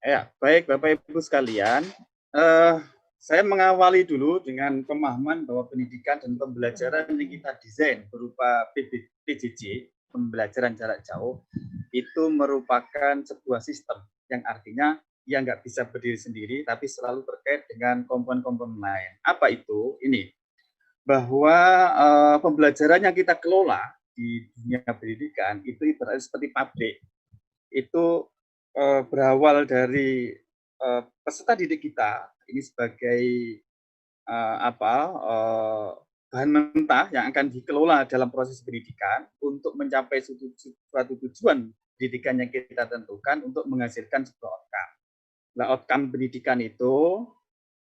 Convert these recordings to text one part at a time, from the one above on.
Ya, baik Bapak Ibu sekalian, eh, saya mengawali dulu dengan pemahaman bahwa pendidikan dan pembelajaran yang kita desain berupa PJJ, pembelajaran jarak jauh, itu merupakan sebuah sistem yang artinya ia nggak bisa berdiri sendiri, tapi selalu terkait dengan komponen-komponen lain. Apa itu? Ini, bahwa pembelajaran yang kita kelola di dunia pendidikan itu ibaratnya seperti pabrik. Itu berawal dari peserta didik kita ini sebagai bahan mentah yang akan dikelola dalam proses pendidikan untuk mencapai suatu tujuan pendidikan yang kita tentukan untuk menghasilkan sebuah outcome. Nah, outcome pendidikan itu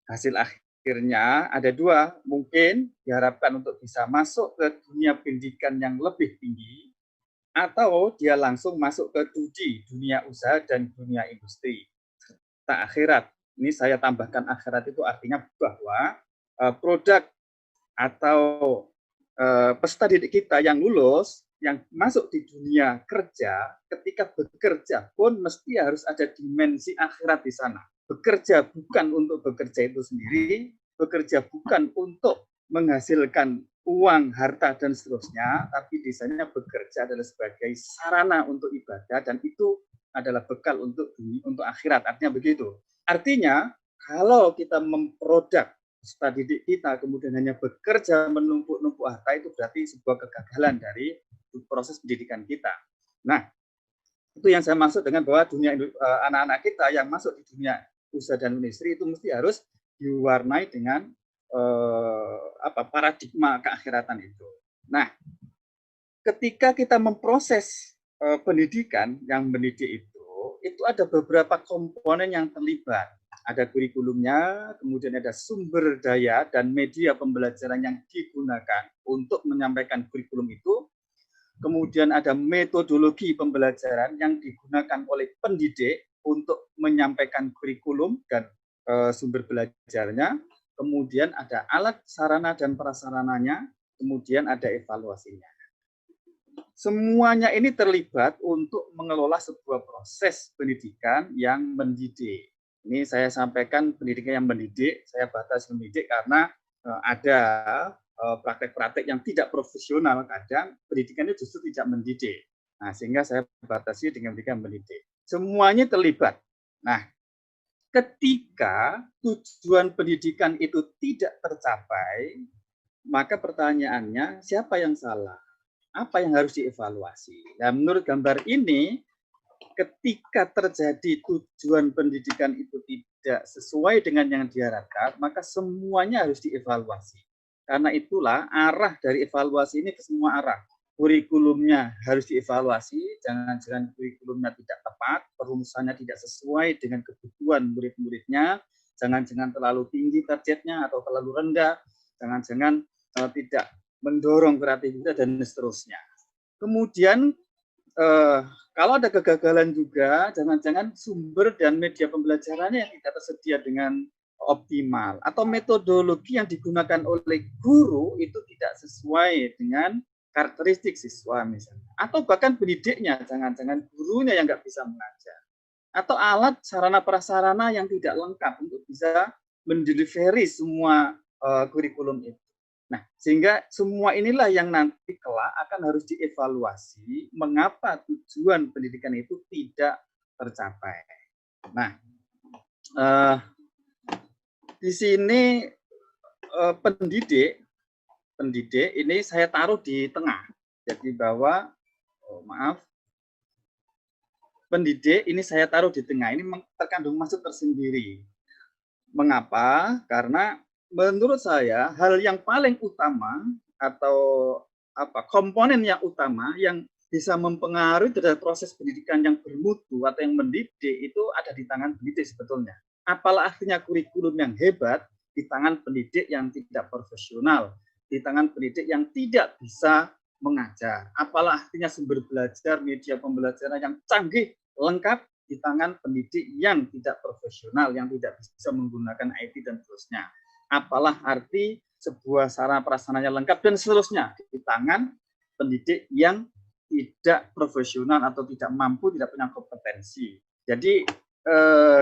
hasil akhirnya ada dua, mungkin diharapkan untuk bisa masuk ke dunia pendidikan yang lebih tinggi, atau dia langsung masuk ke 2D, dunia usaha dan dunia industri. Serta akhirat. Ini saya tambahkan akhirat itu artinya bahwa produk atau peserta didik kita yang lulus, yang masuk di dunia kerja, ketika bekerja pun mesti harus ada dimensi akhirat di sana. Bekerja bukan untuk bekerja itu sendiri, bekerja bukan untuk menghasilkan uang, harta, dan seterusnya, tapi di sana bekerja adalah sebagai sarana untuk ibadah, dan itu adalah bekal untuk akhirat. Artinya begitu. Artinya, kalau kita memproduk peserta didik kita kemudian hanya bekerja menumpuk-numpuk harta, itu berarti sebuah kegagalan dari proses pendidikan kita. Nah, itu yang saya maksud dengan bahwa dunia anak-anak kita yang masuk di dunia usaha dan industri itu mesti harus diwarnai dengan paradigma keakhiratan itu. Nah, ketika kita memproses pendidikan yang mendidik itu ada beberapa komponen yang terlibat. Ada kurikulumnya, kemudian ada sumber daya dan media pembelajaran yang digunakan untuk menyampaikan kurikulum itu. Kemudian ada metodologi pembelajaran yang digunakan oleh pendidik untuk menyampaikan kurikulum dan sumber belajarnya. Kemudian ada alat sarana dan prasarananya, kemudian ada evaluasinya. Semuanya ini terlibat untuk mengelola sebuah proses pendidikan yang mendidik. Ini saya sampaikan pendidikan yang mendidik, saya batasi mendidik karena ada praktek-praktek yang tidak profesional, kadang pendidikannya justru tidak mendidik. Nah, sehingga saya batasi dengan pendidikan mendidik. Semuanya terlibat. Nah, ketika tujuan pendidikan itu tidak tercapai, maka pertanyaannya siapa yang salah? Apa yang harus dievaluasi? Nah, menurut gambar ini, ketika terjadi tujuan pendidikan itu tidak sesuai dengan yang diharapkan, maka semuanya harus dievaluasi. Karena itulah arah dari evaluasi ini ke semua arah. Kurikulumnya harus dievaluasi, jangan-jangan kurikulumnya tidak tepat, perumusannya tidak sesuai dengan kebutuhan murid-muridnya, jangan-jangan terlalu tinggi targetnya atau terlalu rendah, jangan-jangan tidak mendorong kreativitas dan seterusnya. Kemudian kalau ada kegagalan juga, jangan-jangan sumber dan media pembelajarannya yang tidak tersedia dengan optimal, atau metodologi yang digunakan oleh guru itu tidak sesuai dengan karakteristik siswa misalnya, atau bahkan pendidiknya, jangan-jangan gurunya yang nggak bisa mengajar, atau alat sarana prasarana yang tidak lengkap untuk bisa mendelivery semua kurikulum itu. Nah, sehingga semua inilah yang nanti kelak akan harus dievaluasi mengapa tujuan pendidikan itu tidak tercapai. Nah, di sini pendidik ini saya taruh di tengah. Jadi bahwa, pendidik ini saya taruh di tengah. Ini terkandung maksud tersendiri. Mengapa? Karena menurut saya hal yang paling utama atau komponen yang utama yang bisa mempengaruhi terhadap proses pendidikan yang bermutu atau yang mendidik itu ada di tangan pendidik sebetulnya. Apalah artinya kurikulum yang hebat di tangan pendidik yang tidak profesional, di tangan pendidik yang tidak bisa mengajar. Apalah artinya sumber belajar, media pembelajaran yang canggih, lengkap di tangan pendidik yang tidak profesional, yang tidak bisa menggunakan IT dan seterusnya. Apalah arti sebuah sarana prasarananya lengkap dan seterusnya di tangan pendidik yang tidak profesional atau tidak mampu, tidak punya kompetensi. Jadi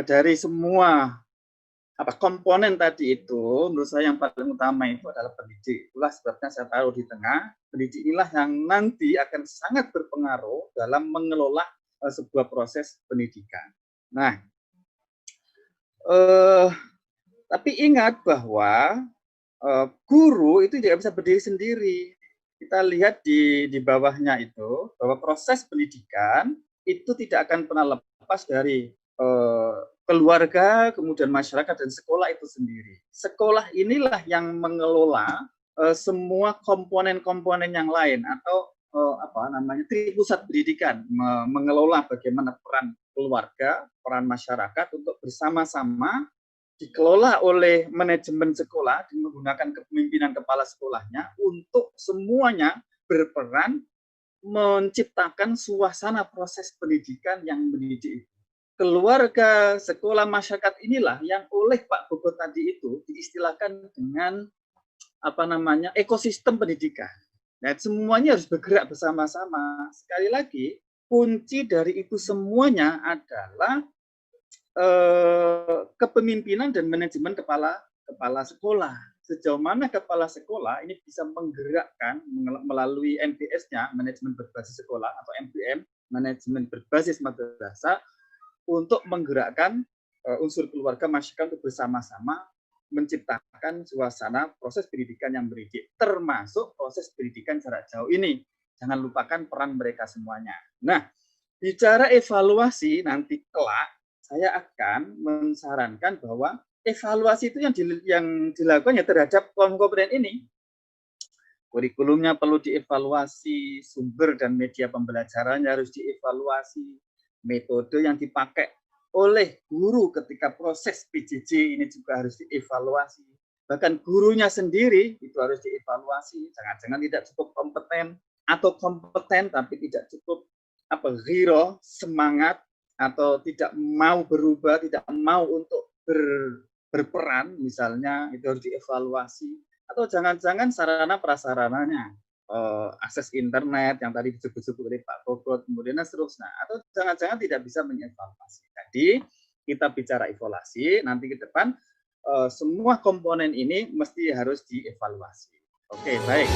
dari semua komponen tadi itu, menurut saya yang paling utama itu adalah pendidik. Itulah sebabnya saya taruh di tengah. Pendidik inilah yang nanti akan sangat berpengaruh dalam mengelola sebuah proses pendidikan. Nah, tapi ingat bahwa guru itu tidak bisa berdiri sendiri. Kita lihat di bawahnya itu, bahwa proses pendidikan itu tidak akan pernah lepas dari keluarga, kemudian masyarakat, dan sekolah itu sendiri. Sekolah inilah yang mengelola semua komponen-komponen yang lain, atau pusat pendidikan, mengelola bagaimana peran keluarga, peran masyarakat untuk bersama-sama dikelola oleh manajemen sekolah menggunakan kepemimpinan kepala sekolahnya untuk semuanya berperan menciptakan suasana proses pendidikan yang mendidik itu. Keluarga, sekolah, masyarakat inilah yang oleh Pak Bogor tadi itu diistilahkan dengan ekosistem pendidikan. Nah, semuanya harus bergerak bersama-sama. Sekali lagi, kunci dari itu semuanya adalah kepemimpinan dan manajemen kepala sekolah. Sejauh mana kepala sekolah ini bisa menggerakkan melalui MBS-nya, manajemen berbasis sekolah, atau MBM, manajemen berbasis madrasah, untuk menggerakkan unsur keluarga, masyarakat untuk bersama-sama menciptakan suasana proses pendidikan yang mendidik, termasuk proses pendidikan jarak jauh ini. Jangan lupakan peran mereka semuanya. Nah, bicara evaluasi nanti kelak, saya akan mensarankan bahwa evaluasi itu yang dilakukan terhadap komponen ini. Kurikulumnya perlu dievaluasi, sumber dan media pembelajarannya harus dievaluasi, metode yang dipakai oleh guru ketika proses PJJ ini juga harus dievaluasi. Bahkan gurunya sendiri itu harus dievaluasi. Jangan-jangan tidak cukup kompeten, atau kompeten tapi tidak cukup ghiro, semangat, atau tidak mau berubah, tidak mau untuk berperan, misalnya, itu harus dievaluasi. Atau jangan-jangan sarana prasarananya, akses internet yang tadi disebut-sebut oleh Pak Bogor, kemudian seterusnya, atau jangan-jangan tidak bisa mengevaluasi. Jadi kita bicara evaluasi, nanti ke depan semua komponen ini mesti harus dievaluasi. Oke, baik.